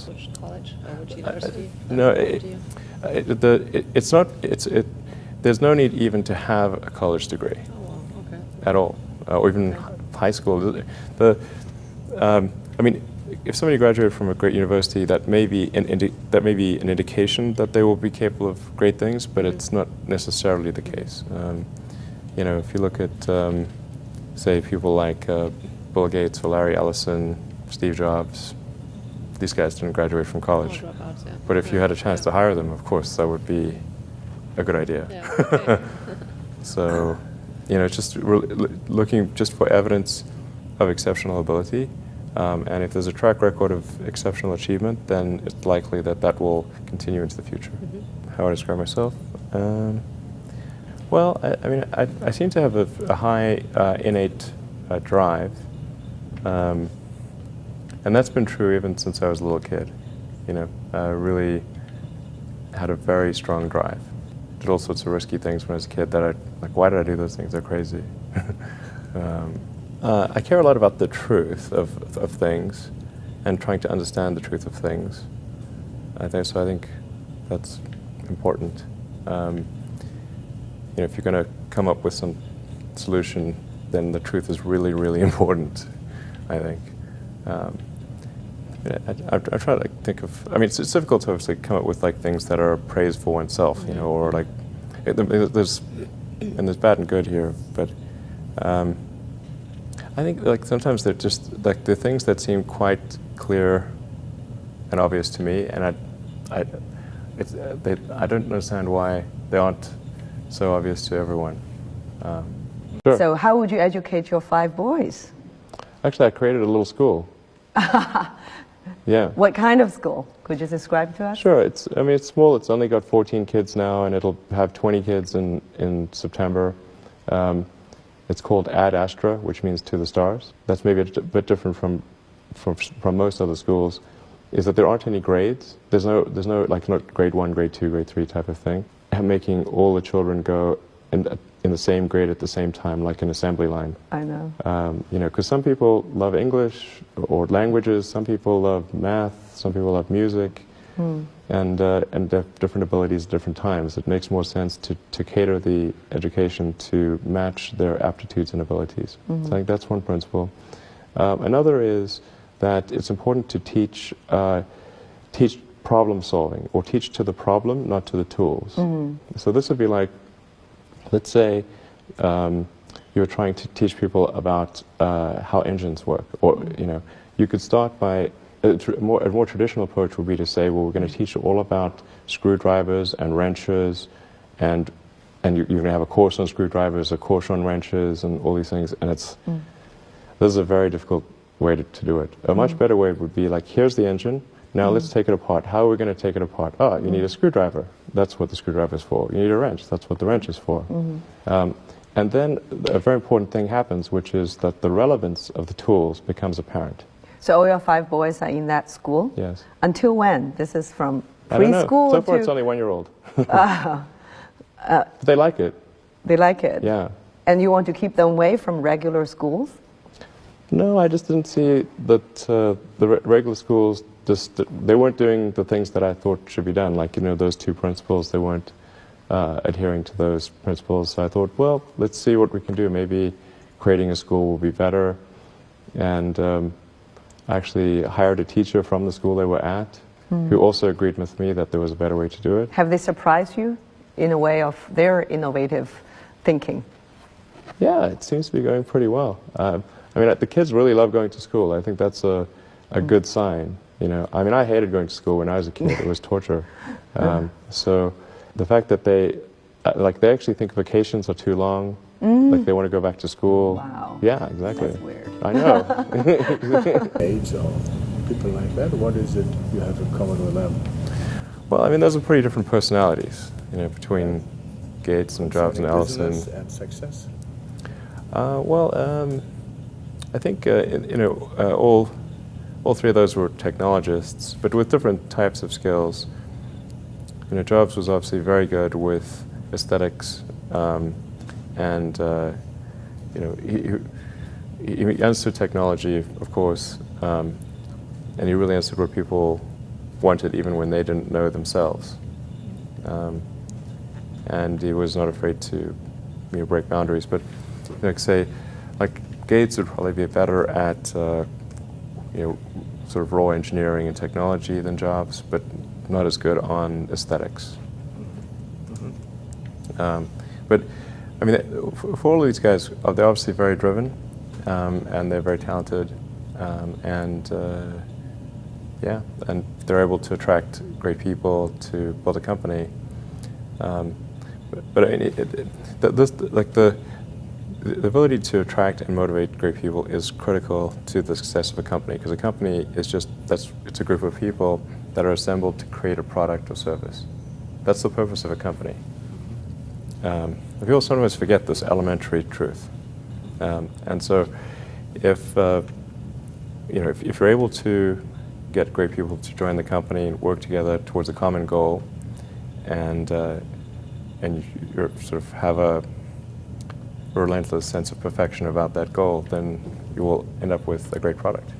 Which college or which university? No, it's not. There's no need even to have a college degree. Oh, wow. Okay. At all, or even high school. I mean, if somebody graduated from a great university, that may be an indication that they will be capable of great things, but it's not necessarily the case. You know, if you look at, say, people like Bill Gates or Larry Ellison, Steve Jobs, these guys didn't graduate from college. Dropouts, yeah. But if you had a chance to hire them, of course, that would be a good idea. Yeah, okay. So, you know, it's just looking just for evidence of exceptional ability. And if there's a track record of exceptional achievement, then it's likely that that will continue into the future. Mm-hmm. How I describe myself? Well, I mean, I seem to have a high innate drive. And that's been true even since I was a little kid. You know, I really had a very strong drive. Did all sorts of risky things when I was a kid that why did I do those things? They're crazy. I care a lot about the truth of things and trying to understand the truth of things. I think that's important. You know, if you're going to come up with some solution, then the truth is really, really important, I think. I try to think of, I mean, it's difficult to obviously come up with like things that are praise for oneself, you know, or like, there's bad and good here, but I think like sometimes they're just like the things that seem quite clear and obvious to me, and I don't understand why they aren't so obvious to everyone. Sure. So how would you educate your 5 boys? Actually, I created a little school. Yeah. What kind of school? Could you describe to us? Sure. It's small. It's only got 14 kids now, and it'll have 20 kids in September. It's called Ad Astra, which means to the stars. That's maybe a bit different from most other schools, is that there aren't any grades. There's no like not grade 1, grade 2, grade 3 type of thing. Making all the children go in the same grade at the same time, like an assembly line. I know. You know, because some people love English or languages, some people love math, some people love music, and they have different abilities at different times. It makes more sense to cater the education to match their aptitudes and abilities. So I think that's one principle. Another is that it's important to teach problem solving, or teach to the problem, not to the tools. So this would be like, let's say you're trying to teach people about how engines work, or you know, you could start by a more traditional approach would be to say, well, we're going to teach you all about screwdrivers and wrenches, and you're going to have a course on screwdrivers, a course on wrenches, and all these things. And this is a very difficult way to do it. A much better way would be like, here's the engine. Now let's take it apart. How are we going to take it apart? Oh, you need a screwdriver. That's what the screwdriver is for. You need a wrench. That's what the wrench is for. And then a very important thing happens, which is that the relevance of the tools becomes apparent. So all your 5 boys are in that school? Yes. Until when? This is from I don't know. preschool So far to... it's only 1-year-old. They like it. They like it? Yeah. And you want to keep them away from regular schools? No, I just didn't see that the regular schools, they weren't doing the things that I thought should be done. Like, you know, those 2 principles, they weren't adhering to those principles. So I thought, well, let's see what we can do. Maybe creating a school will be better. And I actually hired a teacher from the school they were at, who also agreed with me that there was a better way to do it. Have they surprised you in a way of their innovative thinking? Yeah, it seems to be going pretty well. I mean, the kids really love going to school. I think that's a good sign. You know, I mean, I hated going to school when I was a kid. It was torture. So the fact that they actually think vacations are too long, like they want to go back to school. Wow. Yeah, exactly. That's weird. I know. Age or people like that, what is it you have in common with them? Well, I mean, those are pretty different personalities, you know, between Gates and Jobs and Ellison. Business and success? I think you know, all 3 of those were technologists, but with different types of skills. You know, Jobs was obviously very good with aesthetics, and you know, he understood technology, of course, and he really understood what people wanted even when they didn't know themselves. And he was not afraid to break boundaries. But like say, like Gates would probably be better at sort of raw engineering and technology than Jobs, but not as good on aesthetics. But I mean, for all of these guys, they're obviously very driven, and they're very talented, and they're able to attract great people to build a company. But I mean, the ability to attract and motivate great people is critical to the success of a company, because a company is it's a group of people that are assembled to create a product or service. That's the purpose of a company. People sometimes forget this elementary truth, and so if you're able to get great people to join the company and work together towards a common goal, and you sort of have a relentless sense of perfection about that goal, then you will end up with a great product.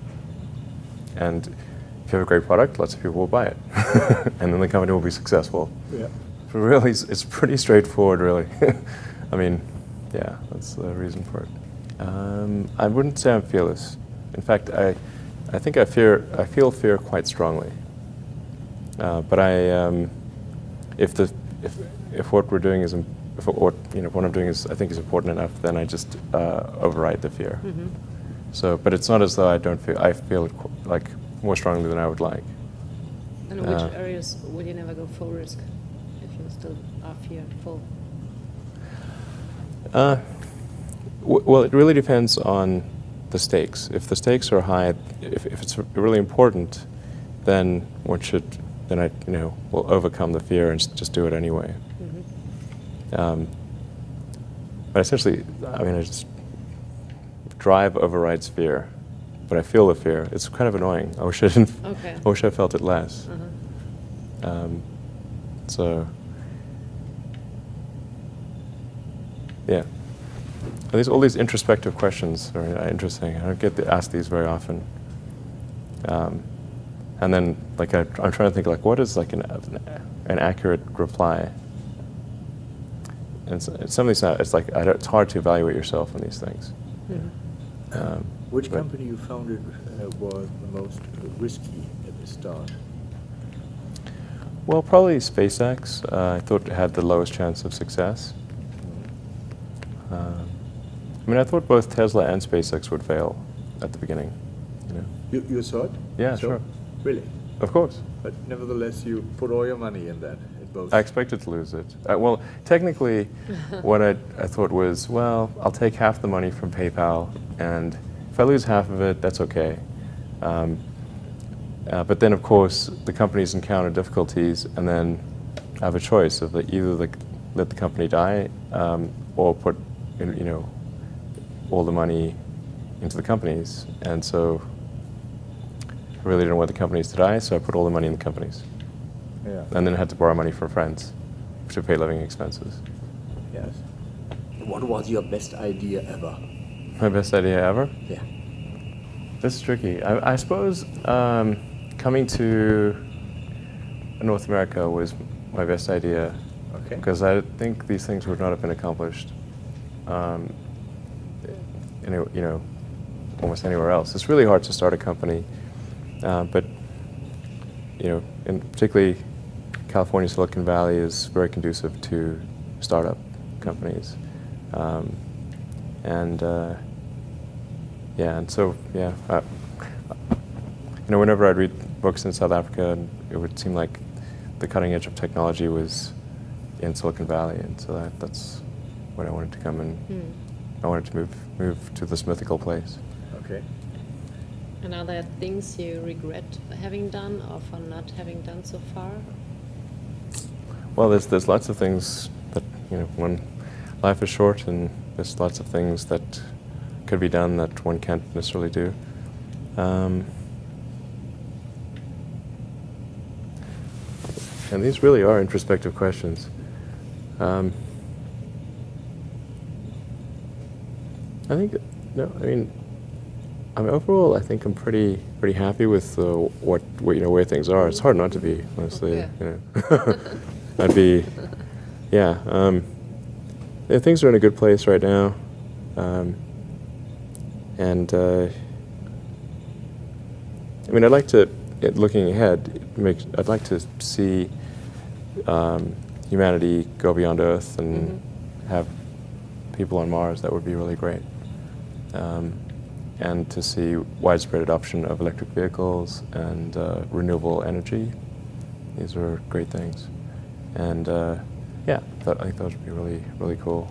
And if you have a great product, lots of people will buy it, and then the company will be successful. Yeah. But really, it's pretty straightforward, really. I mean, yeah, that's the reason for it. I wouldn't say I'm fearless. In fact, I think I feel fear quite strongly. But if what we're doing is what I'm doing is I think is important enough, then I just override the fear. Mm-hmm. So, but it's not as though I feel it like more strongly than I would like. And in which areas would you never go full risk if you still are fearful? Well, it really depends on the stakes. If the stakes are high, if it's really important, then I will overcome the fear and just do it anyway. Mm-hmm. But essentially, I mean, drive overrides fear, but I feel the fear. It's kind of annoying. I wish I didn't. Okay. I wish I felt it less. Uh-huh. So, yeah. All these introspective questions are interesting. I don't get asked these very often. And then, like, I'm trying to think, like, what is like an accurate reply? And some of these, it's hard to evaluate yourself on these things. Mm-hmm. Which company you founded was the most risky at the start? Well, probably SpaceX. I thought it had the lowest chance of success. I mean, I thought both Tesla and SpaceX would fail at the beginning. You thought? Yeah, So, sure. Really? Of course. But nevertheless, you put all your money in that, in both. I expected to lose it. Well, technically, what I thought was, well, I'll take half the money from PayPal, and if I lose half of it, that's okay. But then, of course, the companies encounter difficulties, and then I have a choice of either let the company die or put all the money into the companies. And so I really didn't want the companies to die, so I put all the money in the companies. Yeah. And then I had to borrow money from friends to pay living expenses. Yes. What was your best idea ever? My best idea ever? Yeah. This is tricky. I suppose coming to North America was my best idea. Okay. Because I think these things would not have been accomplished almost anywhere else. It's really hard to start a company, but in particularly California, Silicon Valley is very conducive to startup companies, and so whenever I'd read books in South Africa, it would seem like the cutting edge of technology was in Silicon Valley, and so that's when I wanted to come and I wanted to move to this mythical place. Okay. And are there things you regret having done or for not having done so far? Well, there's lots of things that when life is short, and there's lots of things that could be done that one can't necessarily do. And these really are introspective questions. I think, I mean, overall, I think I'm pretty happy with what where things are. It's hard not to be, honestly. Yeah. You know, I'd be, yeah. Yeah, things are in a good place right now, and I mean, I'd like to, looking ahead, I'd like to see humanity go beyond Earth and have people on Mars. That would be really great. And to see widespread adoption of electric vehicles and renewable energy. These are great things. And yeah, I think those would be really, really cool.